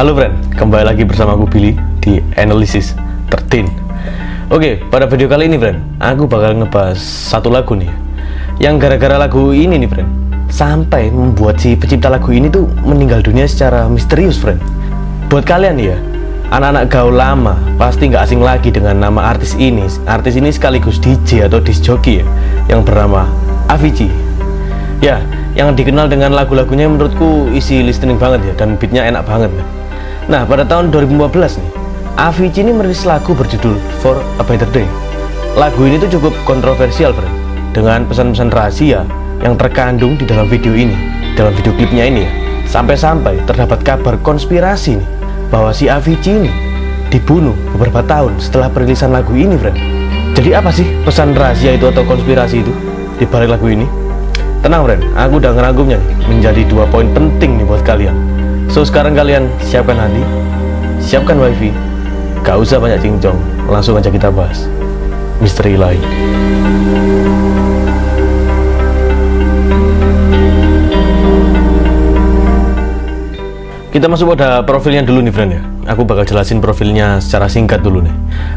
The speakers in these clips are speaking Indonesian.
Halo friend, kembali lagi bersama aku Billy di Analysis 13. Oke, pada video kali ini friend, aku bakal ngebahas satu lagu nih, yang gara-gara lagu ini nih friend, sampai membuat si pencipta lagu ini tuh meninggal dunia secara misterius friend. Buat kalian ya, anak-anak gaul lama pasti nggak asing lagi dengan nama artis ini. Artis ini sekaligus DJ atau disc jockey ya, yang bernama Avicii. Ya, yang dikenal dengan lagu-lagunya menurutku isi listening banget ya, dan beatnya enak banget ya. Nah, pada tahun 2015 nih, Avicii ini merilis lagu berjudul For a Better Day. Lagu ini tuh cukup kontroversial friend, dengan pesan-pesan rahasia yang terkandung di dalam video ini, dalam video klipnya ini ya. Sampai-sampai terdapat kabar konspirasi nih, bahwa si Avicii ini dibunuh beberapa tahun setelah perilisan lagu ini friend. Jadi apa sih pesan rahasia itu atau konspirasi itu di balik lagu ini? Tenang friend, aku udah ngerangkumnya nih, menjadi 2 poin penting nih buat kalian. So sekarang kalian siapkan hati, siapkan wifi, gak usah banyak cincong, langsung aja kita bahas misteri lain. Kita masuk pada profilnya dulu nih friend ya. Aku bakal jelasin profilnya secara singkat dulu nih.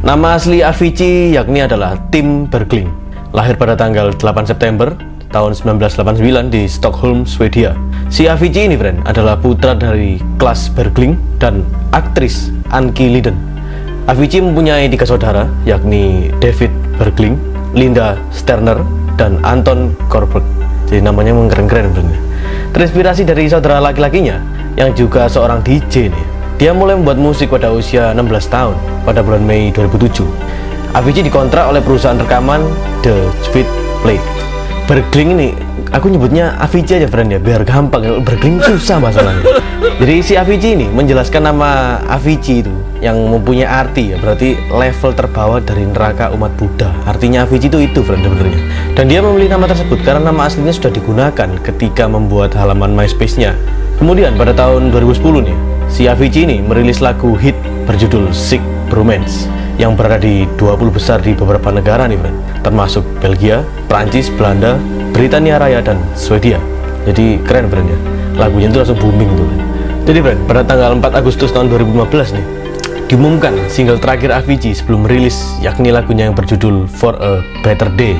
Nama asli Avicii yakni adalah Tim Bergling. Lahir pada tanggal 8 September tahun 1989 di Stockholm, Swedia. Si Avicii ini friend adalah putra dari Klas Bergling dan aktris Anki Liden. Avicii mempunyai 3 saudara, yakni David Bergling, Linda Sterner, dan Anton Corbett. Jadi namanya memang keren-keren friend. Terinspirasi dari saudara laki-lakinya yang juga seorang DJ nih. Dia mulai membuat musik pada usia 16 tahun pada bulan Mei 2007. Avicii dikontrak oleh perusahaan rekaman The Sweet Plate. Bergling ini aku nyebutnya Avicii aja friend ya, biar gampang. Bergling susah masalahnya. Jadi si Avicii ini menjelaskan nama Avicii itu yang mempunyai arti ya, berarti level terbawah dari neraka umat Buddha. Artinya Avicii itu friend sebenarnya. Dan dia memilih nama tersebut karena nama aslinya sudah digunakan ketika membuat halaman MySpace-nya. Kemudian pada tahun 2010 nih, si Avicii ini merilis lagu hit berjudul Sick Bromance yang berada di 20 besar di beberapa negara nih friend, termasuk Belgia, Prancis, Belanda, Britania Raya, dan Swedia. Jadi keren friend ya, lagunya itu langsung booming tuh. Jadi friend, pada tanggal 4 Agustus tahun 2015 nih, diumumkan single terakhir Avicii sebelum merilis, yakni lagunya yang berjudul For a Better Day.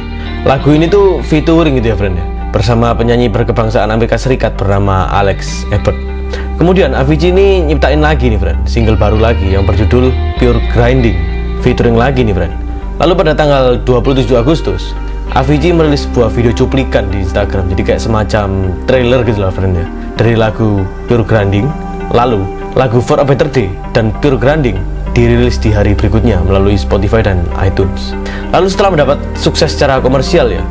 Lagu ini tuh featuring gitu ya friend ya, bersama penyanyi berkebangsaan Amerika Serikat bernama Alex Ebert. Kemudian Avicii ini nyiptain lagi nih friend, single baru lagi yang berjudul Pure Grinding, featuring lagi nih friend. Lalu pada tanggal 27 Agustus, Avicii merilis sebuah video cuplikan di Instagram, jadi kayak semacam trailer gitu lah friend ya, dari lagu Pure Grinding. Lalu lagu For a Better Day dan Pure Grinding dirilis di hari berikutnya melalui Spotify dan iTunes. Lalu setelah mendapat sukses secara komersial ya,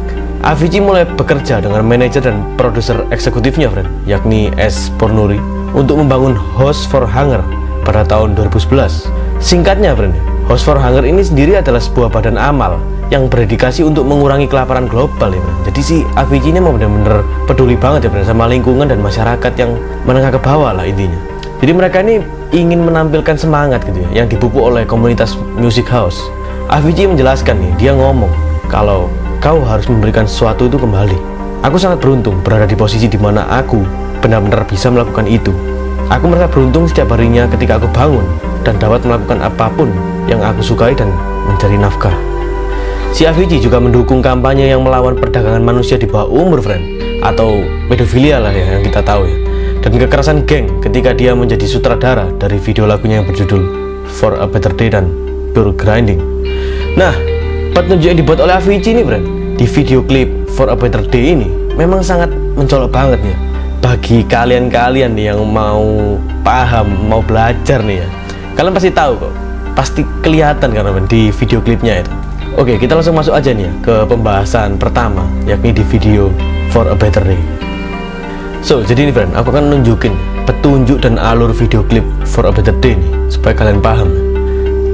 Avicii mulai bekerja dengan manajer dan produser eksekutifnya friend, yakni S. Pornuri, untuk membangun House for Hunger pada tahun 2011. Singkatnya friend, House for Hunger ini sendiri adalah sebuah badan amal yang berdedikasi untuk mengurangi kelaparan global ya friend. Jadi si Avicii ini mau bener-bener peduli banget ya friend sama lingkungan dan masyarakat yang menengah ke bawah lah intinya. Jadi mereka ini ingin menampilkan semangat gitu ya, yang dipupuk oleh komunitas music house. Avicii menjelaskan nih, dia ngomong kalau kau harus memberikan sesuatu itu kembali. Aku sangat beruntung berada di posisi di mana aku benar-benar bisa melakukan itu. Aku merasa beruntung setiap harinya ketika aku bangun dan dapat melakukan apapun yang aku sukai dan mencari nafkah. Si Avicii juga mendukung kampanye yang melawan perdagangan manusia di bawah umur friend, atau pedofilia lah ya yang kita tahu ya, dan kekerasan geng ketika dia menjadi sutradara dari video lagunya yang berjudul For a Better Day dan Pure Grinding. Nah, petunjuk yang dibuat oleh Avicii ini friend di video klip For a Better Day ini memang sangat mencolok banget ya bagi kalian-kalian nih yang mau paham, mau belajar nih ya. Kalian pasti tahu kok, pasti kelihatan karena di video klipnya itu. Oke, kita langsung masuk aja nih ya ke pembahasan pertama, yakni di video For a Better Day. So, jadi nih friend, aku akan nunjukin petunjuk dan alur video klip For a Better Day nih, supaya kalian paham.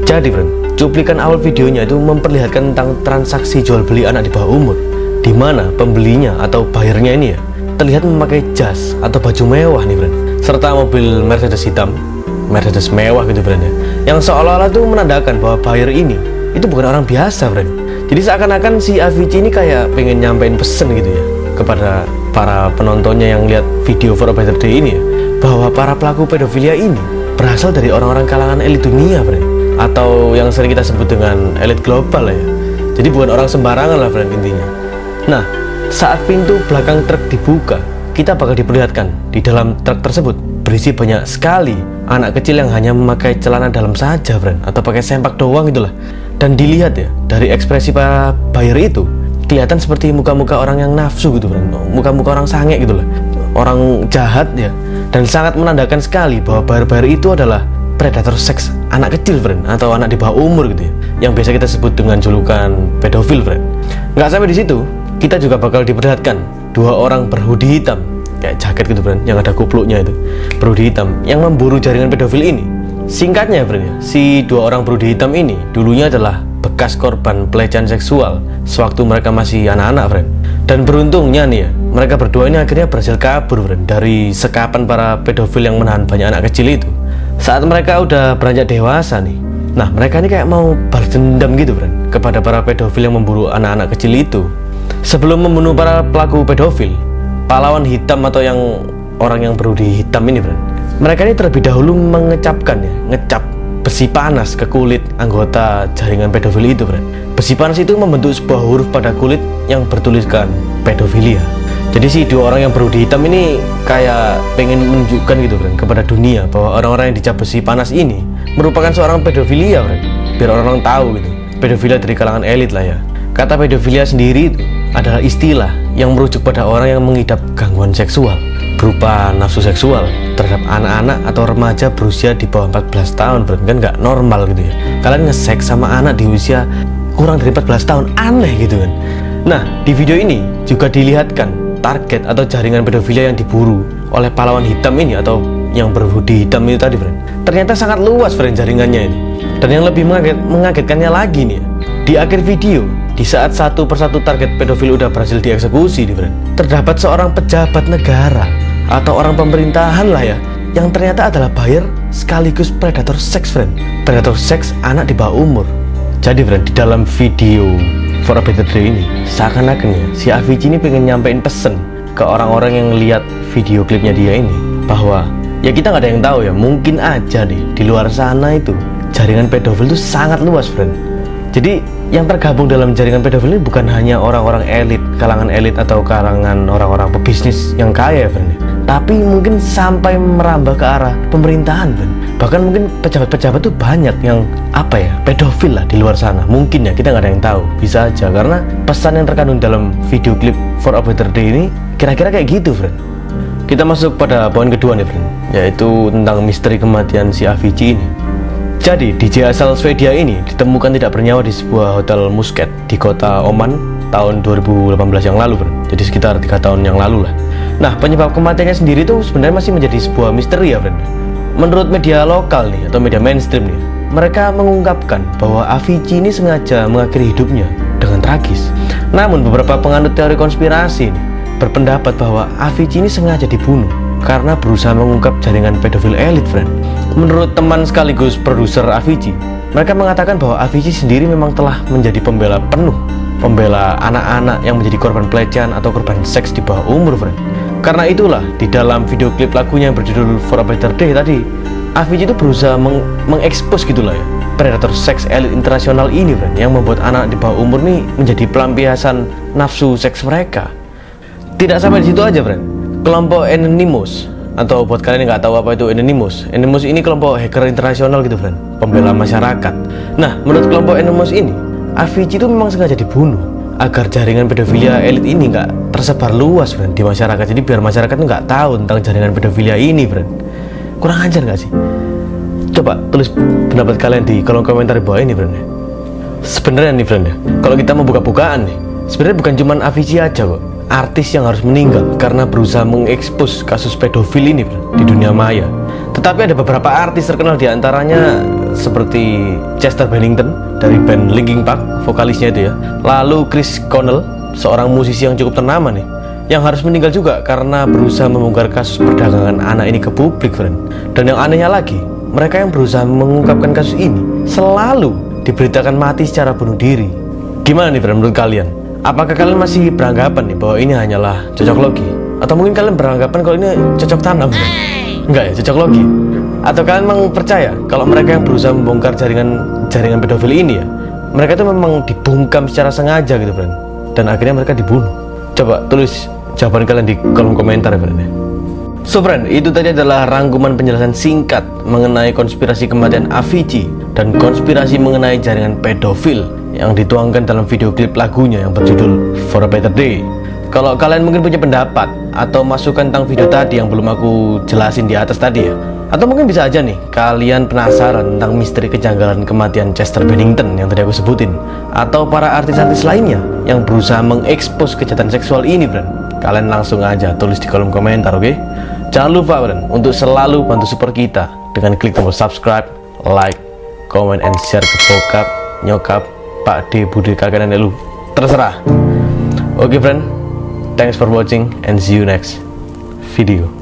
Jadi friend, cuplikan awal videonya itu memperlihatkan tentang transaksi jual beli anak di bawah umur, di mana pembelinya atau buyernya ini ya terlihat memakai jas atau baju mewah nih friend, serta mobil Mercedes hitam, Mercedes mewah gitu friend ya, yang seolah-olah tuh menandakan bahwa buyer ini itu bukan orang biasa friend. Jadi seakan-akan si Avicii ini kayak pengen nyampein pesen gitu ya kepada para penontonnya yang lihat video For a Better Day ini ya, bahwa para pelaku pedofilia ini berasal dari orang-orang kalangan elit dunia, friend, atau yang sering kita sebut dengan elit global lah ya. Jadi bukan orang sembarangan lah, friend, intinya. Nah, saat pintu belakang truk dibuka, kita bakal diperlihatkan di dalam truk tersebut berisi banyak sekali anak kecil yang hanya memakai celana dalam saja, friend, atau pakai sempak doang itulah. Dan dilihat ya, dari ekspresi para buyer itu kelihatan seperti muka-muka orang yang nafsu gitu, friend, muka-muka orang sange gitu lah, orang jahat ya. Dan sangat menandakan sekali bahwa buyer-buyer itu adalah predator seks anak kecil, friend, atau anak di bawah umur gitu ya, yang biasa kita sebut dengan julukan pedofil, friend. Nggak sampai di situ, kita juga bakal diperlihatkan dua orang berhoodie hitam kayak jaket gitu, friend, yang ada kupluknya itu, berhoodie hitam, yang memburu jaringan pedofil ini. Singkatnya, friend, ya, si dua orang berhoodie hitam ini dulunya adalah bekas korban pelecehan seksual sewaktu mereka masih anak-anak, friend. Dan beruntungnya nih ya, mereka berdua ini akhirnya berhasil kabur, friend, dari sekapan para pedofil yang menahan banyak anak kecil itu. Saat mereka udah beranjak dewasa nih, nah mereka ini kayak mau balas dendam gitu, friend, kepada para pedofil yang memburu anak-anak kecil itu. Sebelum membunuh para pelaku pedofil, pahlawan hitam atau yang orang yang berhoodie hitam ini, friend, mereka ini terlebih dahulu ngecap besi panas ke kulit anggota jaringan pedofil itu, friend. Besi panas itu membentuk sebuah huruf pada kulit yang bertuliskan pedofilia. Jadi si dua orang yang berhoodie hitam ini kayak pengen menunjukkan gitu, friend, kepada dunia bahwa orang-orang yang dicap besi panas ini merupakan seorang pedofilia, friend. Biar orang-orang tahu gitu, pedofilia dari kalangan elit lah ya. Kata pedofilia sendiri itu adalah istilah yang merujuk pada orang yang mengidap gangguan seksual berupa nafsu seksual terhadap anak-anak atau remaja berusia di bawah 14 tahun, friend. Kan nggak normal gitu ya, kalian nge-seks sama anak di usia kurang dari 14 tahun, aneh gitu kan. Nah, di video ini juga dilihatkan target atau jaringan pedofilia yang diburu oleh pahlawan hitam ini atau yang berhoodie hitam itu tadi, friend. Ternyata sangat luas, friend, jaringannya ini. Dan yang lebih mengagetkannya lagi nih, di akhir video, di saat satu persatu target pedofil udah berhasil dieksekusi, friend, terdapat seorang pejabat negara atau orang pemerintahan lah ya, yang ternyata adalah buyer sekaligus predator seks, friend. Predator seks anak di bawah umur. Jadi, friend, di dalam video For a Better Day ini seakan-akan ya, si Avicii ini pengen nyampein pesen ke orang-orang yang lihat video klipnya dia ini, bahwa ya kita nggak ada yang tahu ya, mungkin aja nih di luar sana itu jaringan pedofil itu sangat luas, friend. Jadi yang tergabung dalam jaringan pedofil ini bukan hanya orang-orang elit, kalangan elit atau kalangan orang-orang pebisnis yang kaya, friend, tapi mungkin sampai merambah ke arah pemerintahan, friend. Bahkan mungkin pejabat-pejabat tuh banyak yang pedofil lah di luar sana. Mungkin ya, kita nggak ada yang tahu, bisa aja, karena pesan yang terkandung dalam video klip For a Better Day ini kira-kira kayak gitu, friend. Kita masuk pada poin kedua nih, friend, yaitu tentang misteri kematian si Avicii ini. Jadi DJ asal Swedia ini ditemukan tidak bernyawa di sebuah hotel Muscat di kota Oman tahun 2018 yang lalu, friend. Jadi sekitar 3 tahun yang lalu lah. Nah, penyebab kematiannya sendiri itu sebenarnya masih menjadi sebuah misteri ya, friend. Menurut media lokal nih atau media mainstream nih, mereka mengungkapkan bahwa Avicii ini sengaja mengakhiri hidupnya dengan tragis. Namun beberapa penganut teori konspirasi nih berpendapat bahwa Avicii ini sengaja dibunuh karena berusaha mengungkap jaringan pedofil elit, friend. Menurut teman sekaligus produser Avicii, mereka mengatakan bahwa Avicii sendiri memang telah menjadi pembela penuh, pembela anak-anak yang menjadi korban pelecehan atau korban seks di bawah umur, friend. Karena itulah di dalam video klip lagunya yang berjudul For a Better Day tadi, Avicii itu berusaha mengekspos gitulah ya predator seks elit internasional ini, friend, yang membuat anak di bawah umur nih menjadi pelampiasan nafsu seks mereka. Tidak sampai di situ aja, friend. Kelompok Anonymous, atau buat kalian yang nggak tahu apa itu Anonymous ini kelompok hacker internasional gitu, friend, pembela masyarakat. Nah, menurut kelompok Anonymous ini, Avicii itu memang sengaja dibunuh agar jaringan pedofilia elit ini nggak tersebar luas, friend, di masyarakat. Jadi biar masyarakat nggak tahu tentang jaringan pedofilia ini, friend. Kurang ajar nggak sih? Coba tulis pendapat kalian di kolom komentar di bawah ini, friend. Sebenarnya nih, friend, ya, kalau kita mau buka-bukaan nih, sebenarnya bukan cuma Avicii aja kok artis yang harus meninggal karena berusaha mengekspos kasus pedofil ini, friend, di dunia maya. Tetapi ada beberapa artis terkenal, diantaranya seperti Chester Bennington dari band Linkin Park, vokalisnya itu ya. Lalu Chris Cornell, seorang musisi yang cukup ternama nih, yang harus meninggal juga karena berusaha membongkar kasus perdagangan anak ini ke publik, friend. Dan yang anehnya lagi, mereka yang berusaha mengungkapkan kasus ini selalu diberitakan mati secara bunuh diri. Gimana nih, friend, menurut kalian? Apakah kalian masih beranggapan nih bahwa ini hanyalah cocok logi? Atau mungkin kalian beranggapan kalau ini cocok tanam, friend? Enggak ya, cocok logi? Atau kalian memang percaya kalau mereka yang berusaha membongkar jaringan pedofil ini ya, mereka itu memang dibungkam secara sengaja gitu friend, dan akhirnya mereka dibunuh? Coba tulis jawaban kalian di kolom komentar ya friend. So friend, itu tadi adalah rangkuman penjelasan singkat mengenai konspirasi kematian Avicii dan konspirasi mengenai jaringan pedofil yang dituangkan dalam video klip lagunya yang berjudul For a Better Day. Kalau kalian mungkin punya pendapat atau masukan tentang video tadi yang belum aku jelasin di atas tadi ya, atau mungkin bisa aja nih kalian penasaran tentang misteri kejanggalan kematian Chester Bennington yang tadi aku sebutin, atau para artis-artis lainnya yang berusaha mengekspos kejahatan seksual ini friend, kalian langsung aja tulis di kolom komentar, oke? Jangan lupa friend untuk selalu bantu support kita dengan klik tombol subscribe, like, comment, and share ke bokap, nyokap, Pak D, Bude, kakak, nenek lu, terserah. Oke friend, thanks for watching and see you next video.